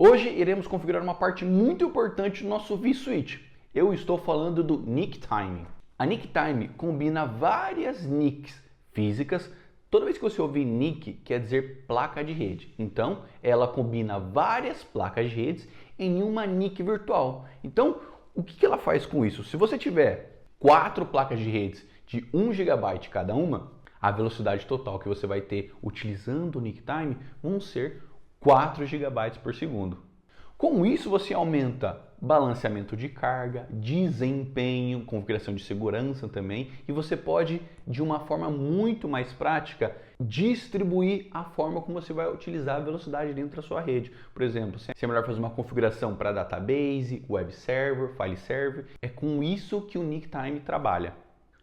Hoje iremos configurar uma parte muito importante do nosso vSwitch. Eu estou falando do NICtime. A NICtime combina várias NICs físicas. Toda vez que você ouvir NIC, quer dizer placa de rede. Então, ela combina várias placas de redes em uma NIC virtual. Então, o que ela faz com isso? Se você tiver 4 placas de redes de 1 GB cada uma, a velocidade total que você vai ter utilizando o NICtime vão ser 4 GB por segundo. Com isso, você aumenta balanceamento de carga, desempenho, configuração de segurança também, e você pode, de uma forma muito mais prática, distribuir a forma como você vai utilizar a velocidade dentro da sua rede. Por exemplo, se é melhor fazer uma configuração para database, web server, file server, é com isso que o NICtime trabalha.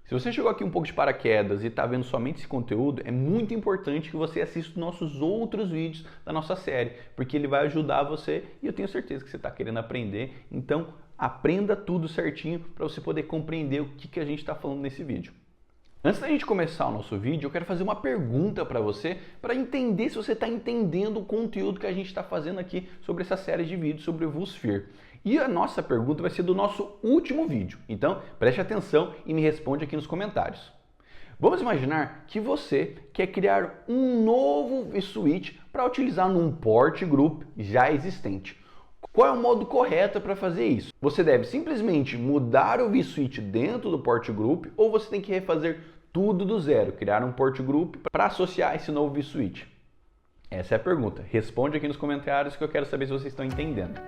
Se você chegou aqui um pouco de paraquedas e está vendo somente esse conteúdo, é muito importante que você assista os nossos outros vídeos da nossa série, porque ele vai ajudar você e eu tenho certeza que você está querendo aprender. Então, aprenda tudo certinho para você poder compreender o que a gente está falando nesse vídeo. Antes da gente começar o nosso vídeo, eu quero fazer uma pergunta para você, para entender se você está entendendo o conteúdo que a gente está fazendo aqui sobre essa série de vídeos sobre o vSphere. E a nossa pergunta vai ser do nosso último vídeo, então preste atenção e me responde aqui nos comentários. Vamos imaginar que você quer criar um novo vSwitch para utilizar num port group já existente. Qual é o modo correto para fazer isso? Você deve simplesmente mudar o vSwitch dentro do port group ou você tem que refazer tudo do zero, criar um port group para associar esse novo vSwitch? Essa é a pergunta. Responde aqui nos comentários que eu quero saber se vocês estão entendendo.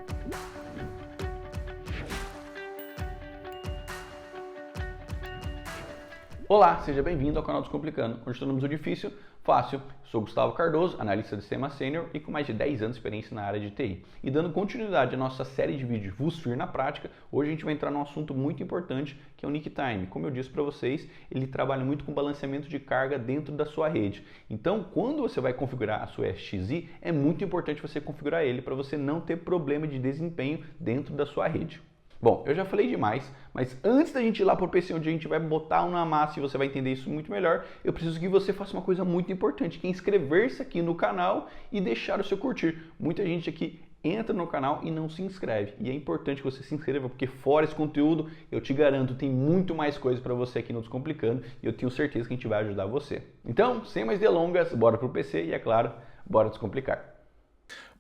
Olá, seja bem-vindo ao canal Descomplicando, onde tornamos o difícil fácil. Sou Gustavo Cardoso, analista de sistema sênior e com mais de 10 anos de experiência na área de TI. E dando continuidade à nossa série de vídeos vSphere na prática, hoje a gente vai entrar num assunto muito importante que é o NICtime. Como eu disse para vocês, ele trabalha muito com balanceamento de carga dentro da sua rede. Então, quando você vai configurar a sua SXI, é muito importante você configurar ele para você não ter problema de desempenho dentro da sua rede. Bom, eu já falei demais, mas antes da gente ir lá para o PC onde a gente vai botar na massa e você vai entender isso muito melhor, eu preciso que você faça uma coisa muito importante, que é inscrever-se aqui no canal e deixar o seu curtir. Muita gente aqui entra no canal e não se inscreve, e é importante que você se inscreva, porque fora esse conteúdo, eu te garanto, tem muito mais coisa para você aqui no Descomplicando, e eu tenho certeza que a gente vai ajudar você. Então, sem mais delongas, bora para o PC e, é claro, bora descomplicar.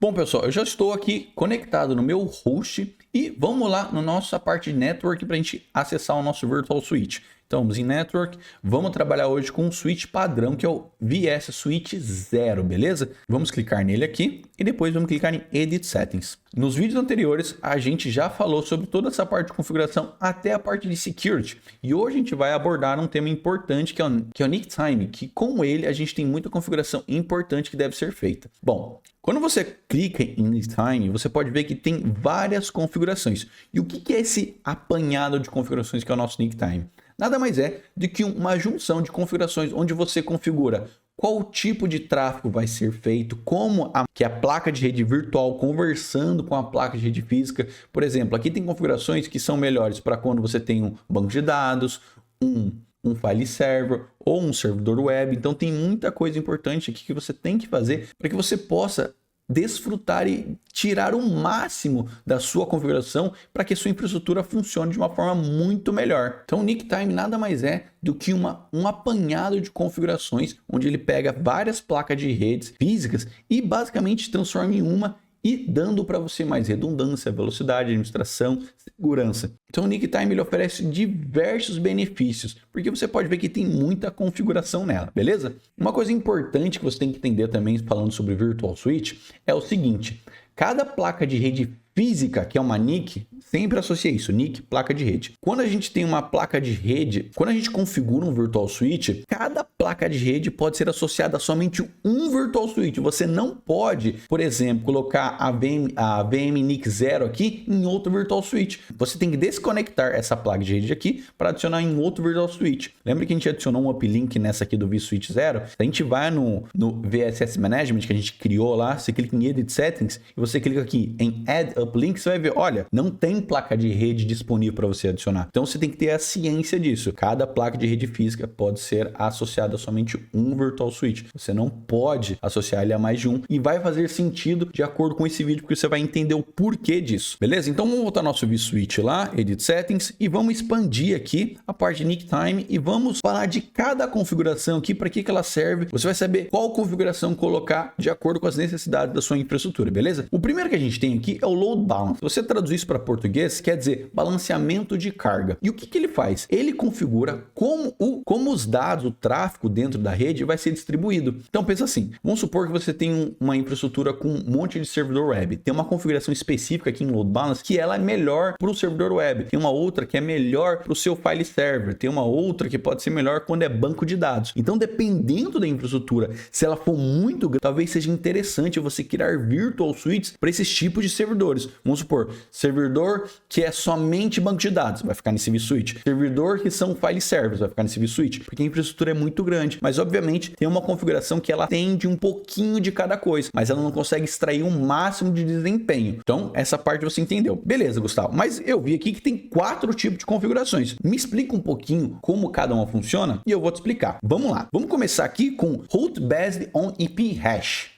Bom, pessoal, eu já estou aqui conectado no meu host e vamos lá na nossa parte de network para a gente acessar o nosso Virtual Switch. Então, vamos em Network, vamos trabalhar hoje com um switch padrão que é o vSwitch 0, beleza? Vamos clicar nele aqui e depois vamos clicar em Edit Settings. Nos vídeos anteriores, a gente já falou sobre toda essa parte de configuração até a parte de Security. E hoje a gente vai abordar um tema importante que é o NICtime, que com ele a gente tem muita configuração importante que deve ser feita. Bom, quando você clica em NICtime, você pode ver que tem várias configurações. E o que é esse apanhado de configurações que é o nosso NICtime? Nada mais é do que uma junção de configurações onde você configura qual tipo de tráfego vai ser feito, como que a placa de rede virtual conversando com a placa de rede física. Por exemplo, aqui tem configurações que são melhores para quando você tem um banco de dados, um file server ou um servidor web. Então tem muita coisa importante aqui que você tem que fazer para que você possa desfrutar e tirar o máximo da sua configuração para que a sua infraestrutura funcione de uma forma muito melhor. Então o NICtime nada mais é do que um apanhado de configurações onde ele pega várias placas de redes físicas e basicamente transforma em uma e dando para você mais redundância, velocidade, administração, segurança. Então o NICtime ele oferece diversos benefícios, porque você pode ver que tem muita configuração nela, beleza? Uma coisa importante que você tem que entender também falando sobre Virtual Switch é o seguinte: cada placa de rede física, que é uma NIC, sempre associa isso, NIC, placa de rede. Quando a gente tem uma placa de rede, quando a gente configura um Virtual Switch, cada placa de rede pode ser associada a somente um Virtual Switch. Você não pode, por exemplo, colocar a VM NIC 0 aqui em outro Virtual Switch. Você tem que desconectar essa placa de rede aqui para adicionar em outro Virtual Switch. Lembra que a gente adicionou um uplink nessa aqui do vSwitch 0? A gente vai no VSS Management que a gente criou lá, você clica em Edit Settings e você clica aqui em Add uplink, você vai ver, olha, não tem placa de rede disponível para você adicionar. Então você tem que ter a ciência disso. Cada placa de rede física pode ser associada a somente um Virtual Switch. Você não pode associar ele a mais de um e vai fazer sentido de acordo com esse vídeo, porque você vai entender o porquê disso. Beleza? Então vamos voltar ao nosso vSwitch lá, Edit Settings, e vamos expandir aqui a parte de Nick Time e vamos falar de cada configuração aqui, para que ela serve. Você vai saber qual configuração colocar de acordo com as necessidades da sua infraestrutura, beleza? O primeiro que a gente tem aqui é o Load Balance. Se você traduzir isso para português, quer dizer balanceamento de carga. E o que ele faz? Ele configura como os dados, o tráfego dentro da rede vai ser distribuído. Então pensa assim, vamos supor que você tem uma infraestrutura com um monte de servidor web. Tem uma configuração específica aqui em Load Balance que ela é melhor para o servidor web. Tem uma outra que é melhor para o seu file server. Tem uma outra que pode ser melhor quando é banco de dados. Então, dependendo da infraestrutura, se ela for muito grande, talvez seja interessante você criar virtual suites para esses tipos de servidores. Vamos supor, servidor que é somente banco de dados, vai ficar nesse vSwitch. Servidor que são file servers, vai ficar nesse vSwitch, porque a infraestrutura é muito grande. Mas, obviamente, tem uma configuração que ela atende um pouquinho de cada coisa, mas ela não consegue extrair um máximo de desempenho. Então, essa parte você entendeu. Beleza, Gustavo, mas eu vi aqui que tem 4 tipos de configurações. Me explica um pouquinho como cada uma funciona e eu vou te explicar. Vamos lá. Vamos começar aqui com Route Based on IP Hash.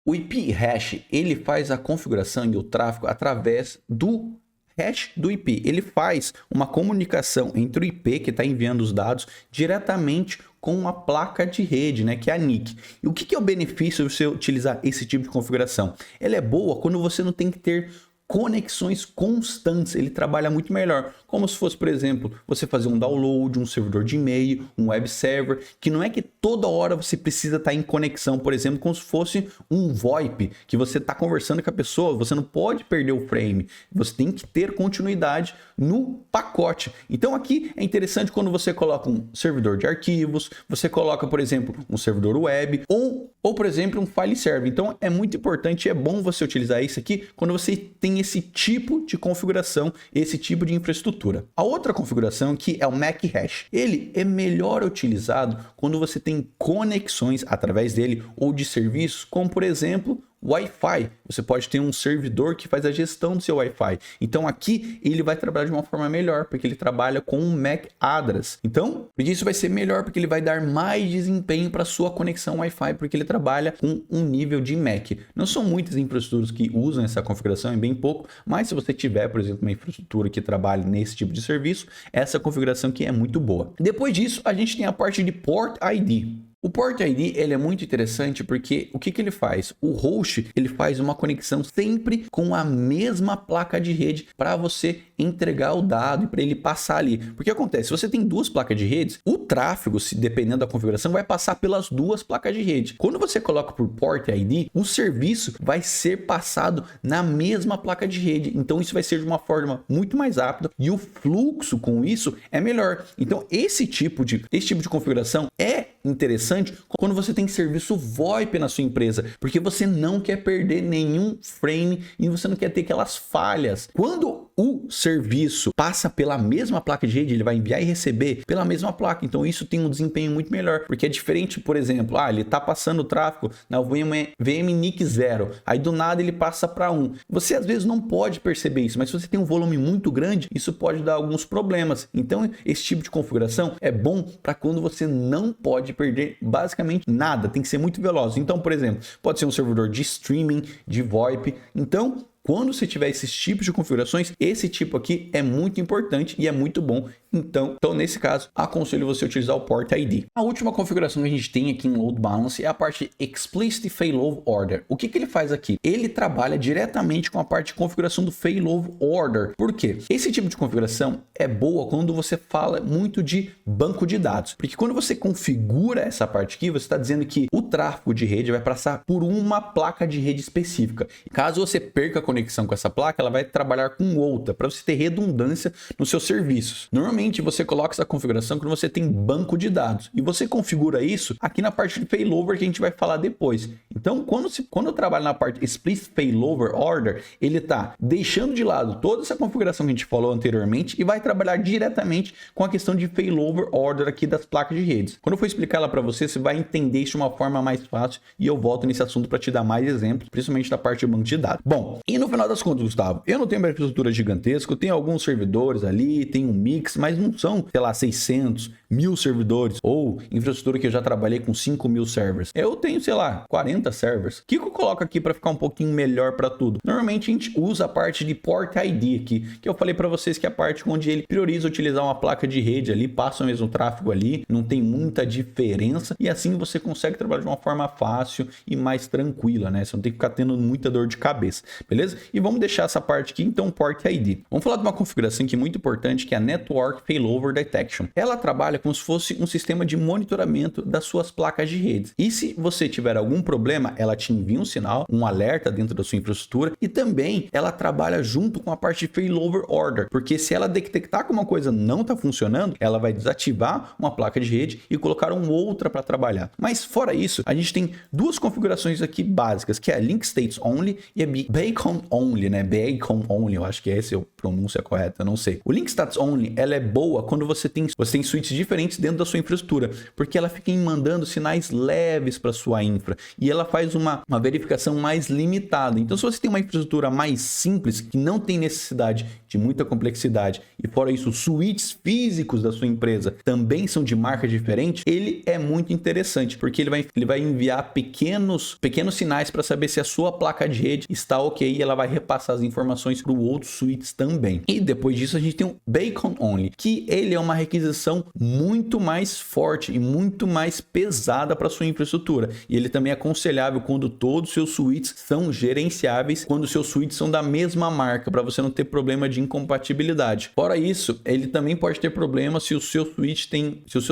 O IP Hash, ele faz a configuração e o tráfego através do hash do IP. Ele faz uma comunicação entre o IP que está enviando os dados diretamente com a placa de rede, né, que é a NIC. E o que é o benefício de você utilizar esse tipo de configuração? Ela é boa quando você não tem que ter conexões constantes, ele trabalha muito melhor, como se fosse, por exemplo, você fazer um download, um servidor de e-mail, um web server, que não é que toda hora você precisa estar em conexão, por exemplo, como se fosse um VoIP, que você está conversando com a pessoa, você não pode perder o frame, você tem que ter continuidade no pacote. Então aqui é interessante quando você coloca um servidor de arquivos, você coloca, por exemplo, um servidor web ou por exemplo, um file server. Então é muito importante e é bom você utilizar isso aqui quando você tem esse tipo de configuração, esse tipo de infraestrutura. A outra configuração aqui é o MAC Hash. Ele é melhor utilizado quando você tem conexões através dele ou de serviços, como por exemplo, Wi-Fi. Você pode ter um servidor que faz a gestão do seu Wi-Fi. Então aqui ele vai trabalhar de uma forma melhor, porque ele trabalha com um MAC address. Então, isso vai ser melhor porque ele vai dar mais desempenho para sua conexão Wi-Fi, porque ele trabalha com um nível de MAC. Não são muitas infraestruturas que usam essa configuração, é bem pouco, mas se você tiver, por exemplo, uma infraestrutura que trabalha nesse tipo de serviço, essa configuração aqui é muito boa. Depois disso, a gente tem a parte de Port ID. O Port ID ele é muito interessante porque o que ele faz? O host ele faz uma conexão sempre com a mesma placa de rede para você entregar o dado e para ele passar ali. Porque acontece, se você tem duas placas de redes, o tráfego, se dependendo da configuração, vai passar pelas duas placas de rede. Quando você coloca por Port ID, o serviço vai ser passado na mesma placa de rede. Então isso vai ser de uma forma muito mais rápida e o fluxo com isso é melhor. Então esse tipo de configuração é interessante quando você tem serviço VoIP na sua empresa, porque você não quer perder nenhum frame e você não quer ter aquelas falhas. Quando o serviço passa pela mesma placa de rede, ele vai enviar e receber pela mesma placa, então isso tem um desempenho muito melhor, porque é diferente, por exemplo, ele está passando o tráfego na VM NIC 0, aí do nada ele passa para 1. Você às vezes não pode perceber isso, mas se você tem um volume muito grande, isso pode dar alguns problemas. Então esse tipo de configuração é bom para quando você não pode perder basicamente nada, tem que ser muito veloz. Então, por exemplo, pode ser um servidor de streaming, de VoIP. Então, quando você tiver esses tipos de configurações, esse tipo aqui é muito importante e é muito bom. Então, nesse caso, aconselho você a utilizar o Port ID. A última configuração que a gente tem aqui em Load Balance é a parte Explicit Failover Order. O que ele faz aqui? Ele trabalha diretamente com a parte de configuração do Failover Order. Por quê? Esse tipo de configuração é boa quando você fala muito de banco de dados. Porque quando você configura essa parte aqui, você está dizendo que o tráfego de rede vai passar por uma placa de rede específica. Caso você perca a conexão com essa placa, ela vai trabalhar com outra, para você ter redundância nos seus serviços. Normalmente você coloca essa configuração quando você tem banco de dados e você configura isso aqui na parte de failover que a gente vai falar depois. Então, quando eu trabalho na parte Explicit Failover Order, ele está deixando de lado toda essa configuração que a gente falou anteriormente e vai trabalhar diretamente com a questão de Failover Order aqui das placas de redes. Quando eu for explicar ela para você, você vai entender isso de uma forma mais fácil e eu volto nesse assunto para te dar mais exemplos, principalmente da parte de banco de dados. Bom, e no no final das contas, Gustavo, eu não tenho uma infraestrutura gigantesca, eu tenho alguns servidores ali, tenho um mix, mas não são, sei lá, 600, 1000 servidores, ou infraestrutura que eu já trabalhei com 5.000 servers. Eu tenho, sei lá, 40 servers. O que eu coloco aqui para ficar um pouquinho melhor para tudo? Normalmente a gente usa a parte de Port ID aqui, que eu falei para vocês que é a parte onde ele prioriza utilizar uma placa de rede ali, passa o mesmo tráfego ali, não tem muita diferença, e assim você consegue trabalhar de uma forma fácil e mais tranquila, né? Você não tem que ficar tendo muita dor de cabeça, beleza? E vamos deixar essa parte aqui, então, Port ID. Vamos falar de uma configuração que é muito importante, que é a Network Failover Detection. Ela trabalha como se fosse um sistema de monitoramento das suas placas de rede. E se você tiver algum problema, ela te envia um sinal, um alerta dentro da sua infraestrutura, e também ela trabalha junto com a parte de Failover Order, porque se ela detectar que uma coisa não está funcionando, ela vai desativar uma placa de rede e colocar uma outra para trabalhar. Mas fora isso, a gente tem duas configurações aqui básicas, que é a Link States Only e a Beacon Only, né? Beacon Only, eu acho que essa é a pronúncia correta, eu não sei. O Link States Only, ela é boa quando você tem suítes diferentes dentro da sua infraestrutura, porque ela fica mandando sinais leves para sua infra e ela faz uma verificação mais limitada. Então, se você tem uma infraestrutura mais simples, que não tem necessidade de muita complexidade, e fora isso, os suítes físicos da sua empresa também são de marca diferente, ele é muito interessante, porque ele vai enviar pequenos sinais para saber se a sua placa de rede está ok, e ela vai repassar as informações para outros suítes também. E depois disso a gente tem o Beacon Only, que ele é uma requisição muito mais forte e muito mais pesada para sua infraestrutura, e ele também é aconselhável quando todos os seus suítes são gerenciáveis, quando os seus suítes são da mesma marca, para você não ter problema de incompatibilidade. Fora isso, ele também pode ter problema se o seu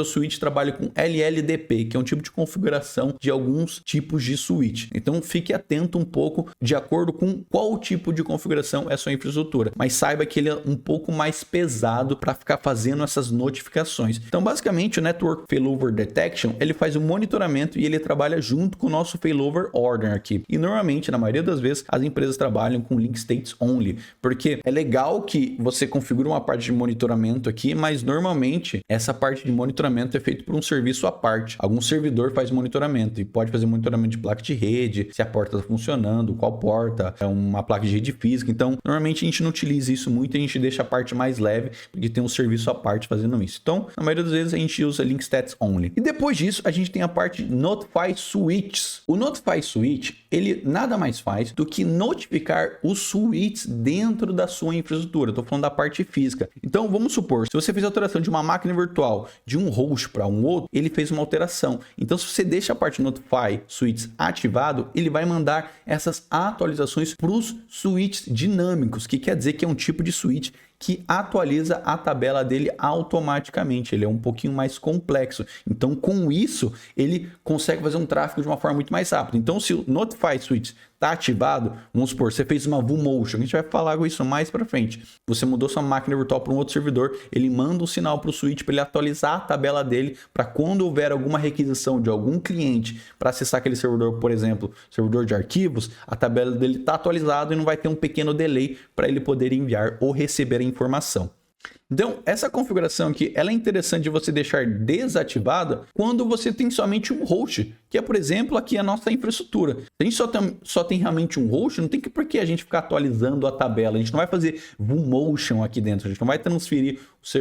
suíte trabalha com LLDP, que é um tipo de configuração de alguns tipos de suíte. Então fique atento um pouco de acordo com qual tipo de configuração é a sua infraestrutura, mas saiba que ele é um pouco mais pesado para ficar fazendo essas notificações. Então basicamente o Network Failover Detection, ele faz o monitoramento e ele trabalha junto com o nosso Failover Order aqui. E normalmente, na maioria das vezes, as empresas trabalham com Link States Only, porque é legal que você configura uma parte de monitoramento aqui, mas normalmente essa parte de monitoramento é feito por um serviço à parte. Algum servidor faz monitoramento e pode fazer monitoramento de placa de rede, se a porta está funcionando, qual porta, é uma placa de rede física. Então, normalmente a gente não utiliza isso muito, a gente deixa a parte mais leve, porque tem um serviço à parte fazendo isso. Então, na maioria das vezes a gente usa Link Stats Only. E depois disso, a gente tem a parte de Notify Switches. O Notify Switch, ele nada mais faz do que notificar os switches dentro da sua infraestrutura. Estou falando da parte física. Então, vamos supor, se você fez a alteração de uma máquina virtual de um host para um outro, ele fez uma alteração. Então, se você deixa a parte Notify Switches ativado, ele vai mandar essas atualizações para os switches dinâmicos, que quer dizer que é um tipo de switch que atualiza a tabela dele automaticamente. Ele é um pouquinho mais complexo. Então, com isso, ele consegue fazer um tráfego de uma forma muito mais rápida. Então, se o Notify Switch está ativado, vamos supor, você fez uma VMotion, a gente vai falar isso mais para frente. Você mudou sua máquina virtual para um outro servidor, ele manda um sinal para o switch para ele atualizar a tabela dele, para quando houver alguma requisição de algum cliente para acessar aquele servidor, por exemplo, servidor de arquivos, a tabela dele está atualizada e não vai ter um pequeno delay para ele poder enviar ou receber a informação. Então, essa configuração aqui, ela é interessante de você deixar desativada quando você tem somente um host, que é, por exemplo, aqui a nossa infraestrutura. Se a gente só tem realmente um host, não tem por que a gente ficar atualizando a tabela. A gente não vai fazer VMotion aqui dentro, a gente não vai transferir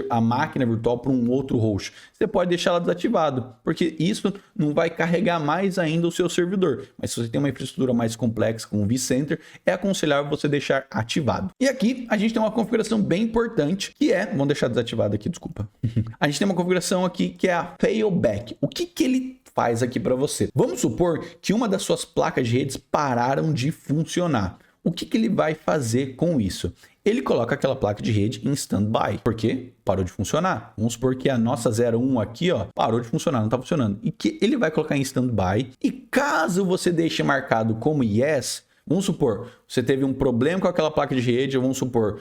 a máquina virtual para um outro host. Você pode deixar ela desativado, porque isso não vai carregar mais ainda o seu servidor. Mas se você tem uma infraestrutura mais complexa, como o vCenter, é aconselhável você deixar ativado. E aqui a gente tem uma configuração bem importante, que é, vamos deixar desativado aqui, desculpa. A gente tem uma configuração aqui que é a Failback. O que ele faz aqui para você? Vamos supor que uma das suas placas de redes pararam de funcionar. O que ele vai fazer com isso? Ele coloca aquela placa de rede em standby. Por quê? Parou de funcionar. Vamos supor que a nossa 01 aqui, ó, parou de funcionar, não está funcionando. E que ele vai colocar em standby. E caso você deixe marcado como yes, vamos supor, você teve um problema com aquela placa de rede, vamos supor,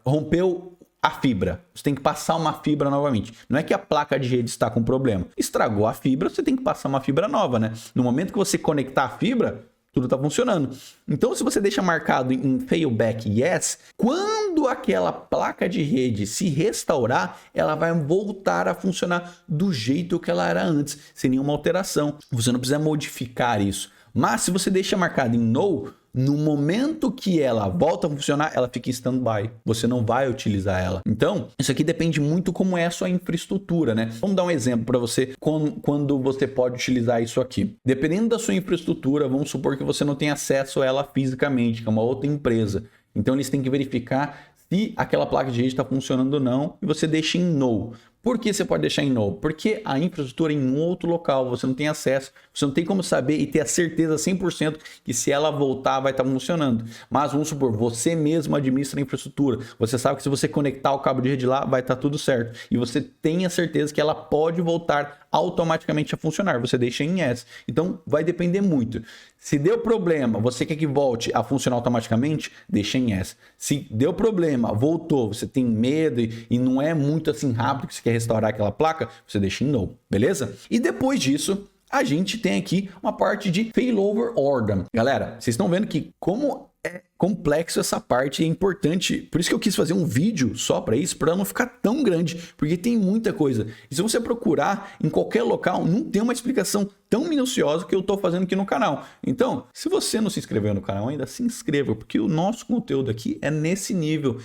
rompeu a fibra. Você tem que passar uma fibra novamente. Não é que a placa de rede está com problema. Estragou a fibra, você tem que passar uma fibra nova, né? No momento que você conectar a fibra, tudo está funcionando. Então, se você deixa marcado em Failback Yes, quando aquela placa de rede se restaurar, ela vai voltar a funcionar do jeito que ela era antes, sem nenhuma alteração. Você não precisa modificar isso. Mas se você deixa marcado em No, no momento que ela volta a funcionar, ela fica em stand-by. Você não vai utilizar ela. Então, isso aqui depende muito como é a sua infraestrutura, né? Vamos dar um exemplo para você quando você pode utilizar isso aqui. Dependendo da sua infraestrutura, vamos supor que você não tem acesso a ela fisicamente, que é uma outra empresa. Então, eles têm que verificar se aquela placa de rede está funcionando ou não e você deixa em no. Por que você pode deixar em no? Porque a infraestrutura é em um outro local, você não tem acesso, você não tem como saber e ter a certeza 100% que se ela voltar vai estar funcionando. Mas vamos supor, você mesmo administra a infraestrutura, você sabe que se você conectar o cabo de rede lá, vai estar tudo certo. E você tem a certeza que ela pode voltar automaticamente a funcionar, você deixa em yes. Então vai depender muito. Se deu problema, você quer que volte a funcionar automaticamente, deixa em yes. Se deu problema, voltou, você tem medo e não é muito assim rápido que você quer restaurar aquela placa, você deixa em no, beleza? E depois disso, a gente tem aqui uma parte de failover order. Galera, vocês estão vendo que como é complexo essa parte, é importante, por isso que eu quis fazer um vídeo só para isso, para não ficar tão grande, porque tem muita coisa. E se você procurar em qualquer local, não tem uma explicação tão minuciosa que eu estou fazendo aqui no canal. Então, se você não se inscreveu no canal ainda, se inscreva, porque o nosso conteúdo aqui é nesse nível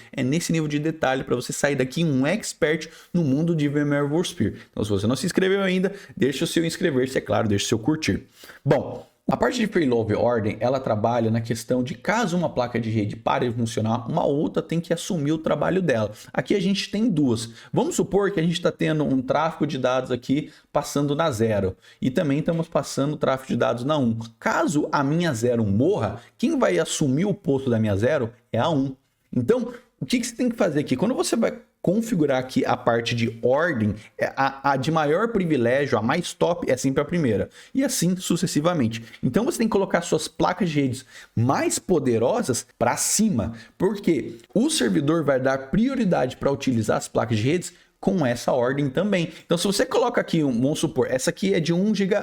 de detalhe para você sair daqui um expert no mundo de VMware WarpSphere. Então, se você não se inscreveu ainda, deixa o seu inscrever-se, é claro, deixa o seu curtir. Bom, a parte de failover order, ela trabalha na questão de caso uma placa de rede pare de funcionar, uma outra tem que assumir o trabalho dela. Aqui a gente tem duas. Vamos supor que a gente está tendo um tráfego de dados aqui passando na 0 e também estamos passando tráfego de dados na 1. Caso a minha 0 morra, quem vai assumir o posto da minha 0 é a 1. Então, o que você tem que fazer aqui? Quando você vai configurar aqui a parte de ordem, a de maior privilégio, a mais top, é sempre a primeira. E assim sucessivamente. Então você tem que colocar suas placas de redes mais poderosas para cima. Porque o servidor vai dar prioridade para utilizar as placas de redes com essa ordem também. Então, se você coloca aqui, vamos supor, essa aqui é de 1 GB.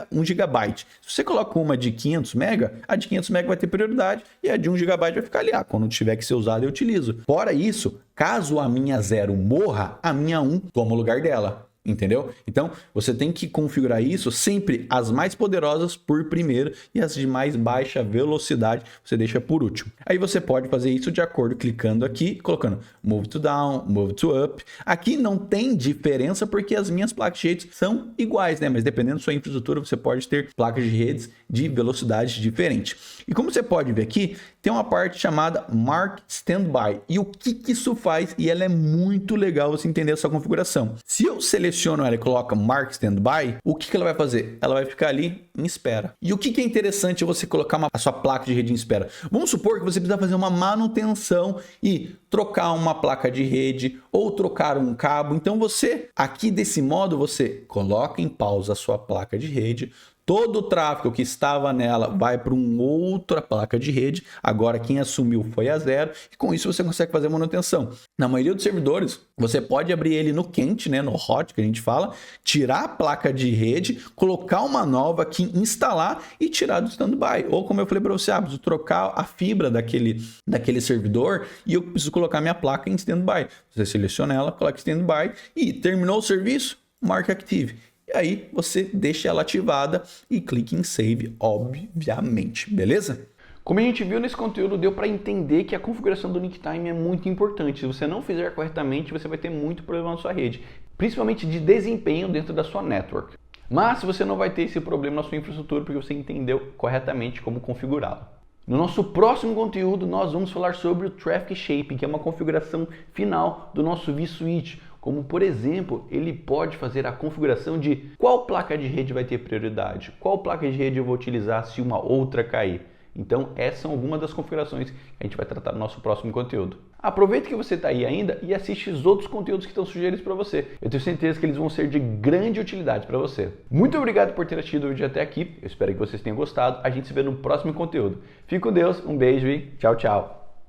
Se você coloca uma de 500 MB, a de 500 MB vai ter prioridade e a de 1 GB vai ficar ali. Quando tiver que ser usada, eu utilizo. Fora isso, caso a minha 0 morra, a minha 1 toma o lugar dela. Entendeu? Então, você tem que configurar isso sempre as mais poderosas por primeiro e as de mais baixa velocidade você deixa por último. Aí você pode fazer isso de acordo, clicando aqui, colocando Move to Down, Move to Up. Aqui não tem diferença porque as minhas placas de redes são iguais, né? Mas dependendo da sua infraestrutura, você pode ter placas de redes de velocidade diferente. E como você pode ver aqui, tem uma parte chamada Mark Standby. E o que isso faz? E ela é muito legal você entender essa configuração. Se eu seleciono ela e coloco Mark Standby, o que ela vai fazer? Ela vai ficar ali em espera. E o que é interessante você colocar a sua placa de rede em espera? Vamos supor que você precisa fazer uma manutenção e trocar uma placa de rede ou trocar um cabo. Então você, aqui desse modo, você coloca em pausa a sua placa de rede. Todo o tráfego que estava nela vai para uma outra placa de rede. Agora quem assumiu foi a 0 e com isso você consegue fazer manutenção. Na maioria dos servidores, você pode abrir ele no quente, né, no hot que a gente fala, tirar a placa de rede, colocar uma nova aqui, instalar e tirar do standby. Ou como eu falei para você, preciso trocar a fibra daquele servidor e eu preciso colocar minha placa em standby. Você seleciona ela, coloca standby e terminou o serviço, marca active. E aí você deixa ela ativada e clique em Save, obviamente, beleza? Como a gente viu nesse conteúdo, deu para entender que a configuração do NickTime é muito importante. Se você não fizer corretamente, você vai ter muito problema na sua rede, principalmente de desempenho dentro da sua network. Mas você não vai ter esse problema na sua infraestrutura porque você entendeu corretamente como configurá-lo. No nosso próximo conteúdo, nós vamos falar sobre o Traffic Shaping, que é uma configuração final do nosso vSwitch. Como, por exemplo, ele pode fazer a configuração de qual placa de rede vai ter prioridade, qual placa de rede eu vou utilizar se uma outra cair. Então, essas são algumas das configurações que a gente vai tratar no nosso próximo conteúdo. Aproveita que você está aí ainda e assiste os outros conteúdos que estão sugeridos para você. Eu tenho certeza que eles vão ser de grande utilidade para você. Muito obrigado por ter assistido o vídeo até aqui. Eu espero que vocês tenham gostado. A gente se vê no próximo conteúdo. Fique com Deus, um beijo e tchau, tchau.